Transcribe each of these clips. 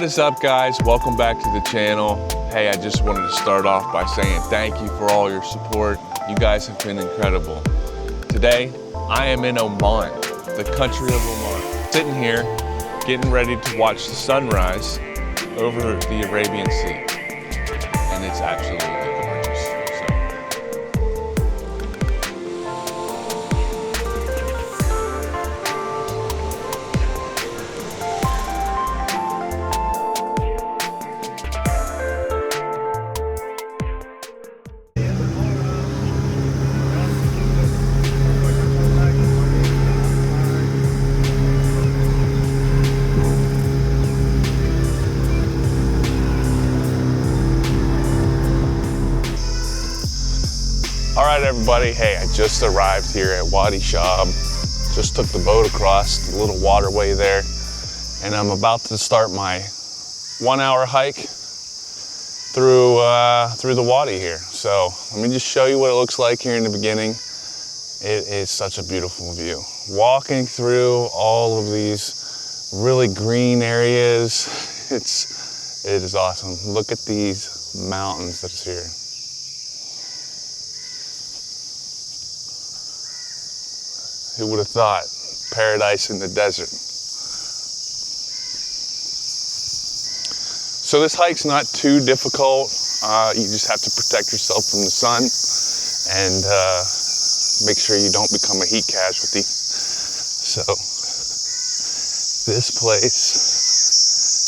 What is up, guys? Welcome back to the channel. Hey, I just wanted to start off by saying thank you for all your support. You guys have been incredible. Today, I am in Oman, the country of Oman. Sitting here, getting ready to watch the sunrise over the Arabian Sea. And it's absolutely gorgeous. All right, everybody. Hey, I just arrived here at Wadi Shab. Just took the boat across the little waterway there, and I'm about to start my 1 hour hike through the wadi here. So let me just show you what it looks like here in the beginning. It is such a beautiful view. Walking through all of these really green areas, it is awesome. Look at these mountains that's here. Who would have thought? Paradise in the desert. So this hike's not too difficult. You just have to protect yourself from the sun and make sure you don't become a heat casualty. So this place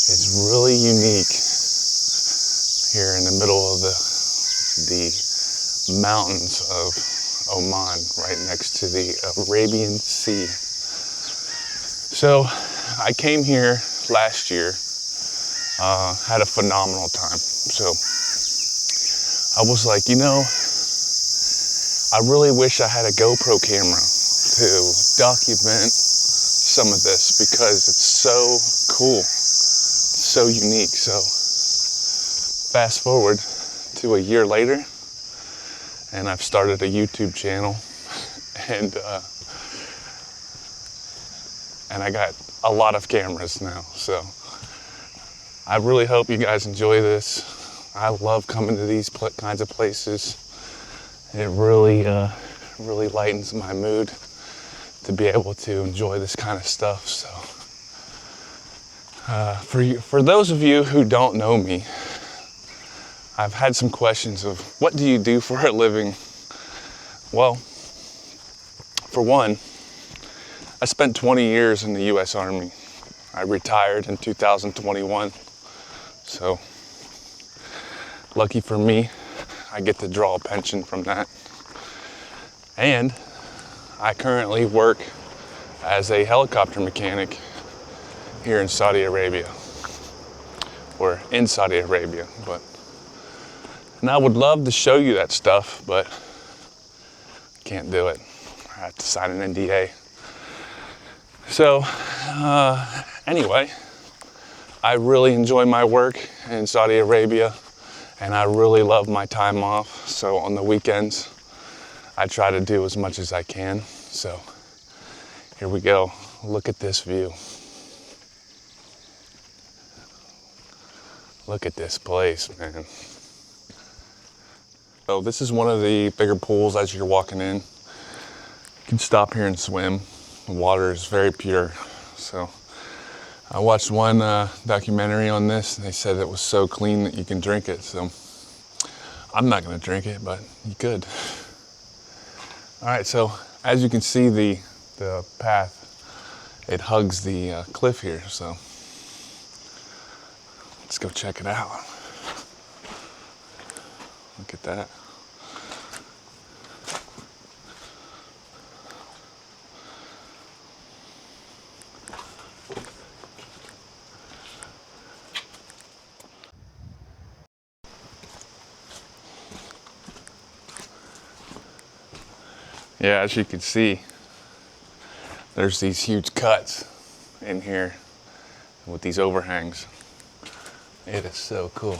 is really unique here in the middle of the mountains of Oman, right next to the Arabian Sea. So I came here last year, had a phenomenal time. So I was like, you know, I really wish I had a GoPro camera to document some of this because it's so cool, so unique. So fast forward to a year later, and I've started a YouTube channel, and I got a lot of cameras now. So I really hope you guys enjoy this. I love coming to these kinds of places. It really lightens my mood to be able to enjoy this kind of stuff. So for those of you who don't know me, I've had some questions of what do you do for a living? Well, for one, I spent 20 years in the US Army. I retired in 2021. So lucky for me, I get to draw a pension from that. And I currently work as a helicopter mechanic here in Saudi Arabia, or in Saudi Arabia, and I would love to show you that stuff, but I can't do it. I have to sign an NDA. So anyway, I really enjoy my work in Saudi Arabia, and I really love my time off. So on the weekends, I try to do as much as I can. So here we go. Look at this view. Look at this place, man. So this is one of the bigger pools as you're walking in. You can stop here and swim. The water is very pure. So I watched one documentary on this, and they said it was so clean that you can drink it. So I'm not gonna drink it, but you could. All right, so as you can see, the path, it hugs the cliff here. So let's go check it out. Look at that. Yeah, as you can see, there's these huge cuts in here with these overhangs. It is so cool.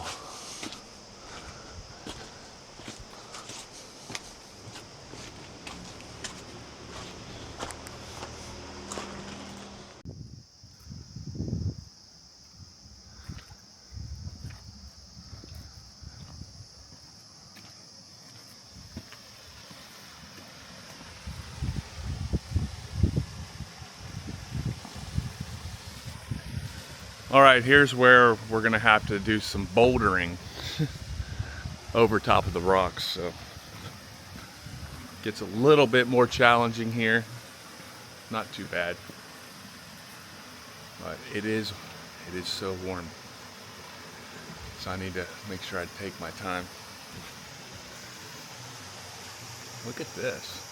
All right, here's where we're gonna have to do some bouldering over top of the rocks. So gets a little bit more challenging here. Not too bad, but it is so warm. So I need to make sure I take my time. Look at this.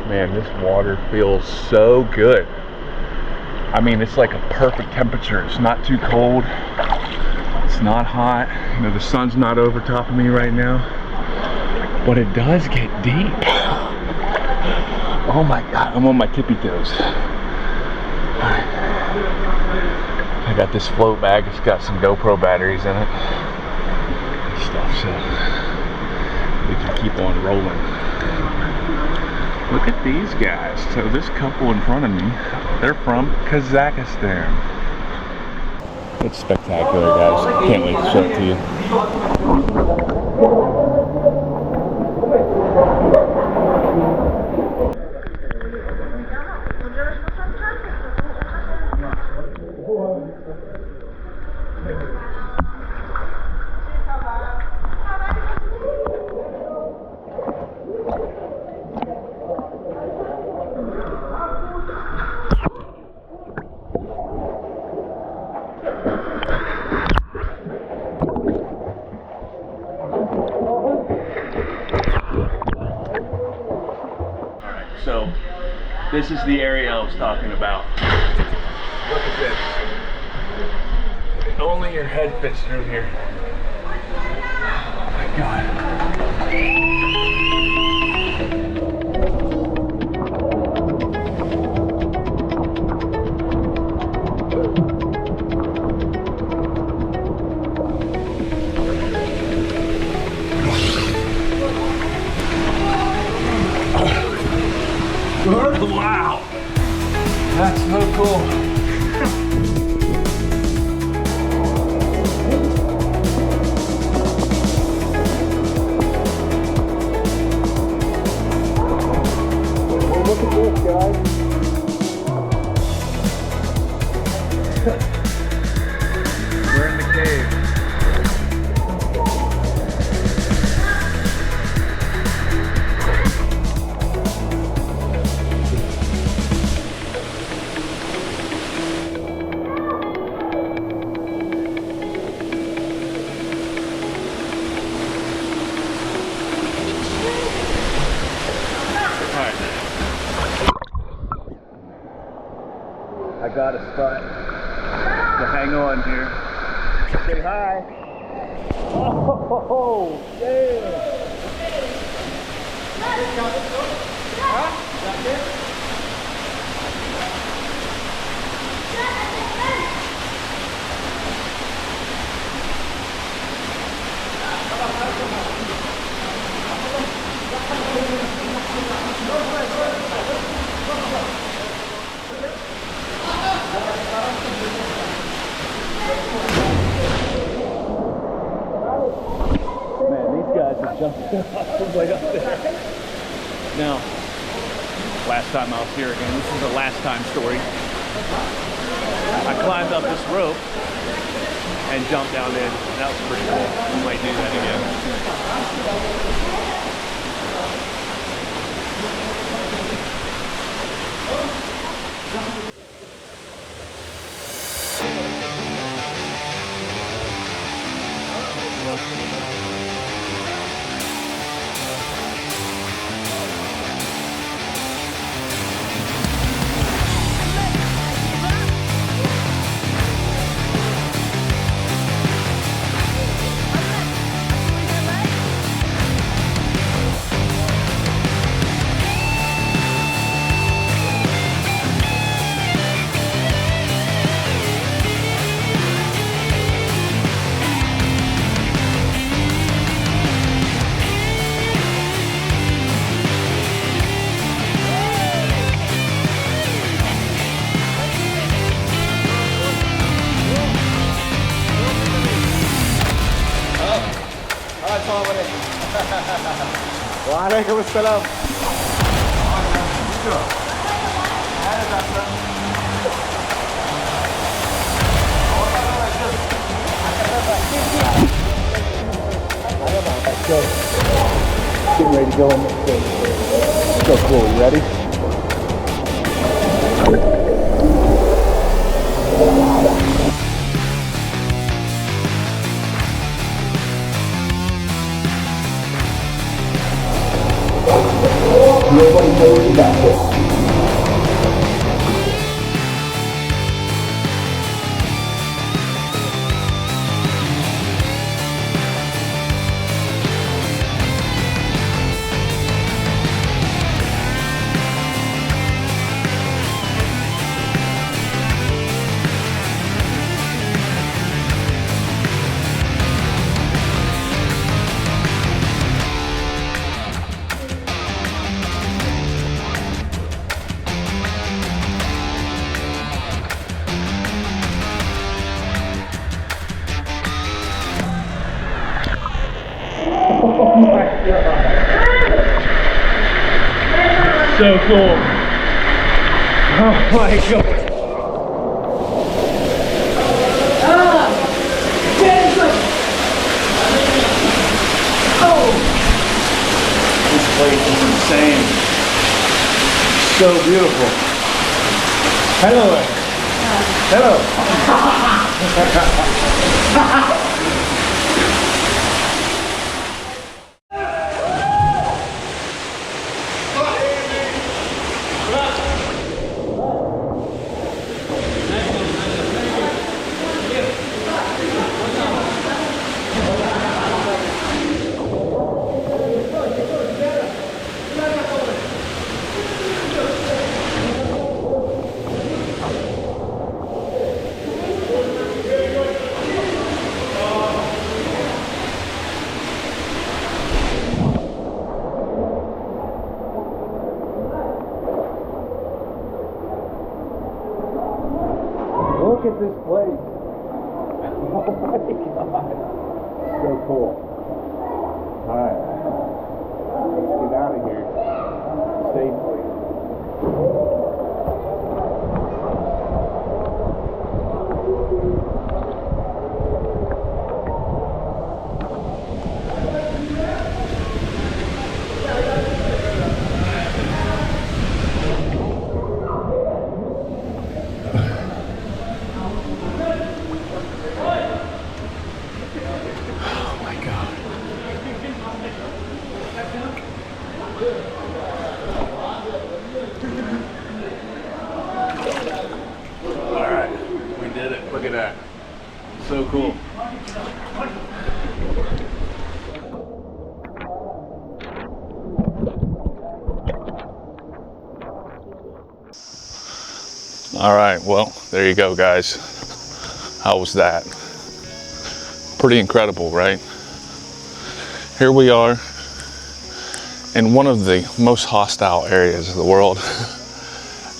Man, this water feels so good. I mean, it's like a perfect temperature. It's not too cold. It's not hot. You know, the sun's not over top of me right now. But it does get deep. Oh my God, I'm on my tippy toes. I got this float bag. It's got some GoPro batteries in it. And stuff, so we can keep on rolling. Look at these guys. So this couple in front of me, they're from Kazakhstan. It's spectacular, guys. Can't wait to show it to you. So this is the area I was talking about. Look at this. Only your head fits through here. Oh my God. Wow, that's so cool. Look at this, guys. We're in the cave. I got a spot to hang on here. Say hi. Oh, damn. Man, these guys are jumping off way up there. Now, last time I was here again, this is the last time story. I climbed up this rope and jumped down in. That was pretty cool. I might do that again. وعليكم السلام. Getting ready to go in this thing. So cool. You ready? Nobody knows about this. So cool. Oh my god. This place is insane. So beautiful. Hello. Hello. Look at this place. Oh my god. So cool. Alright. Let's get out of here safely. Alright, we did it. Look at that. So cool. Alright, well, there you go, guys. How was that? Pretty incredible, right? Here we are in one of the most hostile areas of the world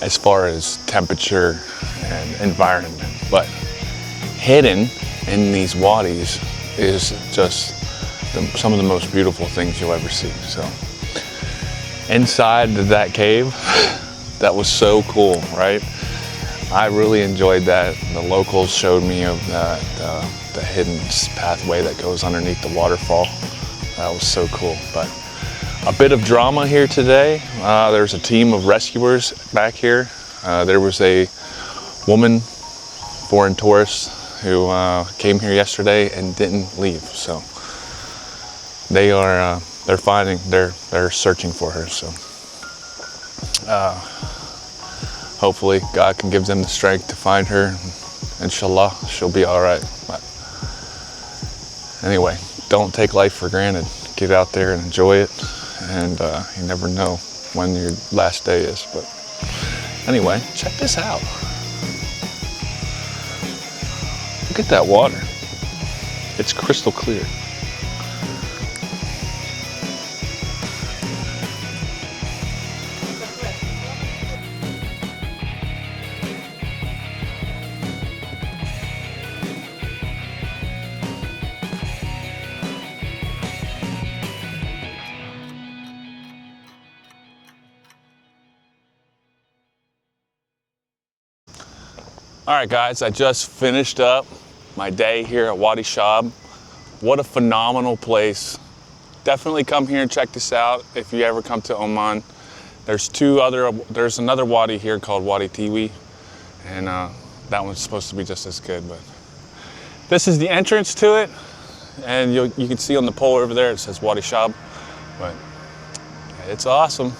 as far as temperature and environment, but hidden in these wadis is just some of the most beautiful things you'll ever see. So inside that cave, that was so cool, right? I really enjoyed that. The locals showed me of the hidden pathway that goes underneath the waterfall. That was so cool. But a bit of drama here today. There's a team of rescuers back here. There was a woman, foreign tourist, who came here yesterday and didn't leave. So they're searching for her. So hopefully God can give them the strength to find her. Inshallah, she'll be all right. But anyway, don't take life for granted. Get out there and enjoy it. And you never know when your last day is. But anyway, check this out. Look at that water. It's crystal clear. All right, guys, I just finished up my day here at Wadi Shab. What a phenomenal place. Definitely come here and check this out if you ever come to Oman. There's another wadi here called Wadi Tiwi, and that one's supposed to be just as good. But this is the entrance to it, and you can see on the pole over there it says Wadi Shab. But it's awesome.